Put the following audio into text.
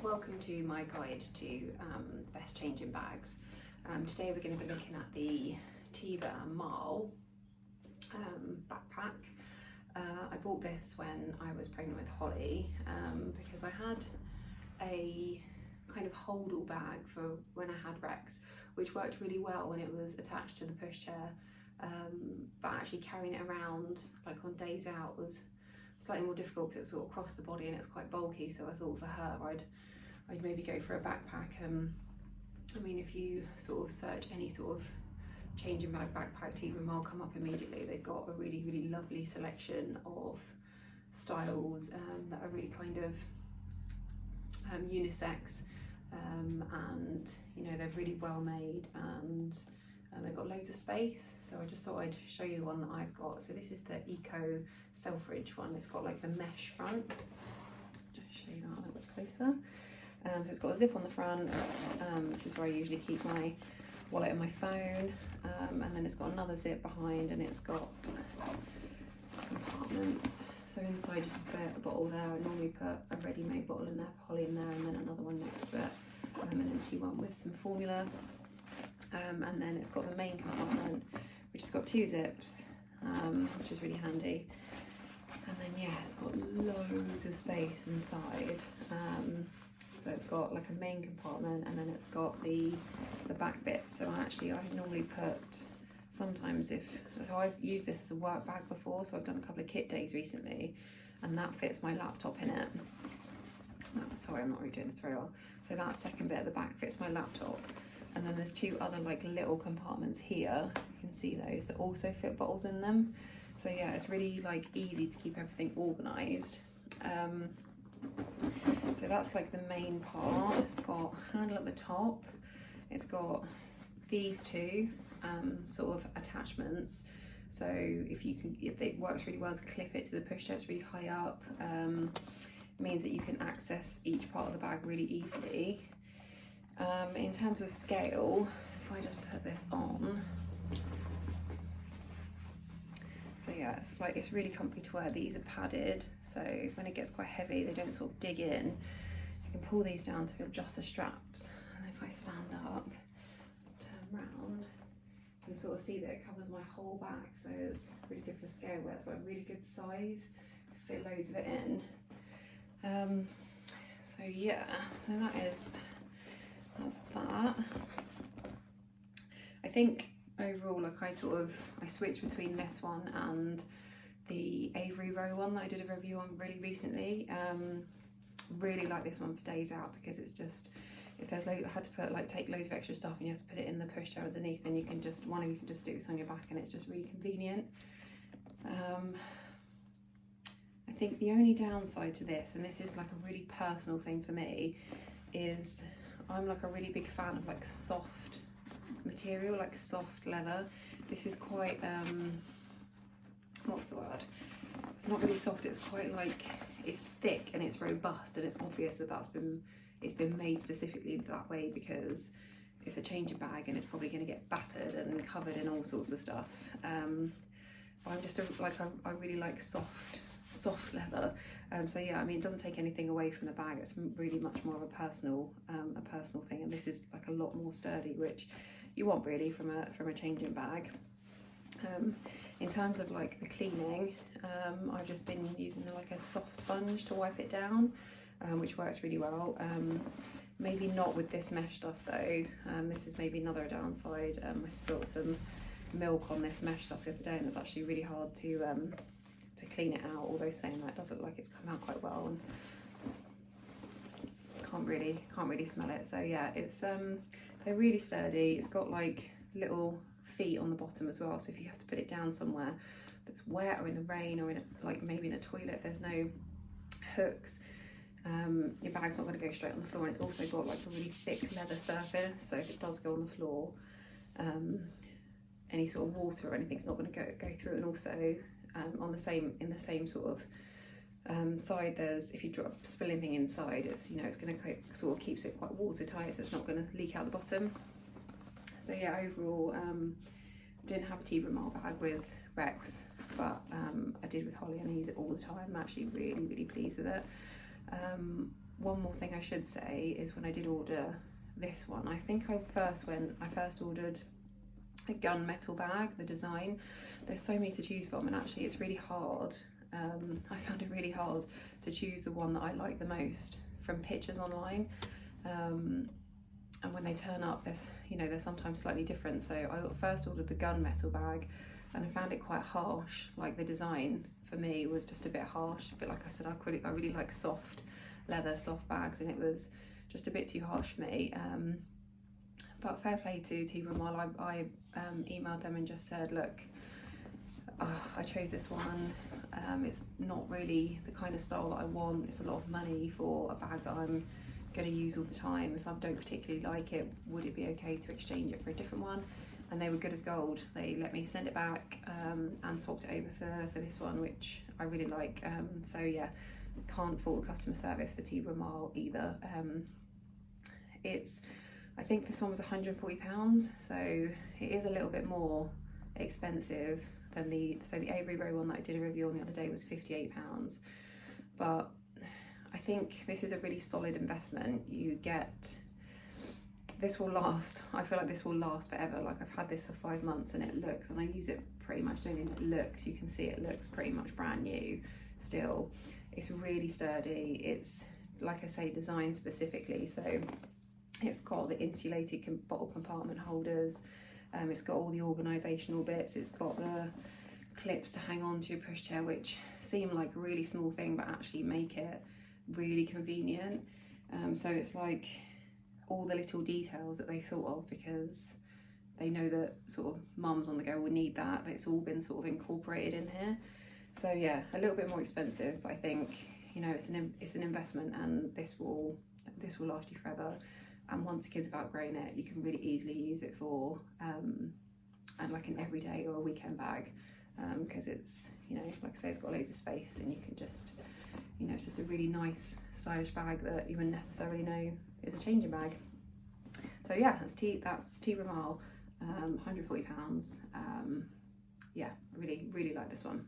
Welcome to my guide to the best changing bags. Today we're going to be looking at the Tiba Marl backpack. I bought this when I was pregnant with Holly because I had a kind of hold-all bag for when I had Rex, which worked really well when it was attached to the pushchair, but actually carrying it around like on days out was slightly more difficult because it was sort of across the body and it was quite bulky. So I thought for her I'd maybe go for a backpack. I mean, if you sort of search any sort of changing bag backpack, Tiba Marl come up immediately. They've got a really lovely selection of styles that are really kind of unisex, and you know, they're really well made, and they've got loads of space. So I just thought I'd show you the one that I've got. So this is the Eco Selfridge one. It's got like the mesh front. Just show you that a little bit closer. So it's got a zip on the front. This is where I usually keep my wallet and my phone, and then it's got another zip behind, and it's got compartments. So inside you can fit a bottle there. I normally put a ready-made bottle in there, Holly in there, and then another one next to it, an empty one with some formula. And then it's got the main compartment, which has got two zips, which is really handy. And then yeah, it's got loads of space inside. So it's got like a main compartment, and then it's got the back bit. So I normally put, sometimes so I've used this as a work bag before, so I've done a couple of kit days recently, and that fits my laptop in it. Sorry, I'm not really doing this very well. So that second bit at the back fits my laptop. And then there's two other like little compartments here. You can see those that also fit bottles in them. So yeah, it's really like easy to keep everything organised. So that's like the main part. It's got a handle at the top. It's got these two sort of attachments. So it works really well to clip it to the pushchair. It's really high up. It means that you can access each part of the bag really easily. In terms of scale, if I just put this on, so yeah, it's really comfy to wear. These are padded, so when it gets quite heavy, they don't sort of dig in. You can pull these down to adjust the straps, and if I stand up, turn round, you can sort of see that it covers my whole back. So it's really good for scale wear. It's like a really good size, fit loads of it in. So yeah, and that's that. I think overall, like I switched between this one and the Avery Row one that I did a review on really recently. Really like this one for days out, because it's just, if there's I had to take loads of extra stuff and you have to put it in the pushchair underneath, then you can just stick this on your back, and it's just really convenient. I think the only downside to this, and this is like a really personal thing for me, is I'm like a really big fan of like soft material, like soft leather. This is quite what's the word? It's not really soft. It's quite like, it's thick and it's robust, and it's obvious that it's been made specifically that way because it's a changing bag and it's probably going to get battered and covered in all sorts of stuff. I'm just I really like soft leather. So yeah, I mean, it doesn't take anything away from the bag. It's really much more of a personal thing, and this is like a lot more sturdy, which you want really from a changing bag. In terms of like the cleaning, I've just been using like a soft sponge to wipe it down, which works really well. Maybe not with this mesh stuff though. This is maybe another downside. I spilled some milk on this mesh stuff the other day, and it's actually really hard to clean it out, although saying that, it does look like it's come out quite well, and can't really smell it. So yeah, it's they're really sturdy. It's got like little feet on the bottom as well, so if you have to put it down somewhere that's wet or in the rain, or in maybe in a toilet, if there's no hooks, your bag's not going to go straight on the floor. And it's also got like a really thick leather surface, so if it does go on the floor, any sort of water or anything's not going to go through. And also in the same sort of side, there's, if you spill anything inside, it's it's going to sort of keeps it quite watertight, so it's not going to leak out the bottom. So yeah, overall, didn't have a Tiba Marl bag with Rex, but I did with Holly, and I use it all the time. I'm actually really pleased with it. one more thing I should say is when I did order this one, I think I first ordered a gunmetal bag, the design. There's so many to choose from, and actually it's really hard. I found it really hard to choose the one that I like the most from pictures online. And when they turn up, they're sometimes slightly different. So I first ordered the gunmetal bag, and I found it quite harsh. Like, the design for me was just a bit harsh. But like I said, I really like soft leather, soft bags, and it was just a bit too harsh for me. But fair play to Tiba Marl. I emailed them and just said, look, I chose this one. It's not really the kind of style that I want. It's a lot of money for a bag that I'm going to use all the time. If I don't particularly like it, would it be okay to exchange it for a different one? And they were good as gold. They let me send it back and swapped it over for this one, which I really like. So yeah, can't fault the customer service for Tiba Marl either. I think this one was £140, so it is a little bit more expensive than the Avery Row one that I did a review on the other day was £58. But I think this is a really solid investment. This will last. I feel like this will last forever. Like, I've had this for 5 months and it looks, and I use it pretty much daily, and it looks, you can see it looks pretty much brand new still. It's really sturdy. It's, like I say, designed specifically. So it's got the insulated bottle compartment holders. It's got all the organisational bits. It's got the clips to hang on to your pushchair, which seem like a really small thing, but actually make it really convenient. So it's like all the little details that they thought of, because they know that sort of mums on the go will need that. It's all been sort of incorporated in here. So yeah, a little bit more expensive, but I think, you know, it's an investment, and this will last you forever. And once the kids have outgrown it, you can really easily use it for and like an everyday or a weekend bag, because it's, you know, like I say, it's got loads of space, and you can just, you know, it's just a really nice stylish bag that you wouldn't necessarily know is a changing bag. So yeah, that's Tiba Marl, £140. Yeah, really like this one.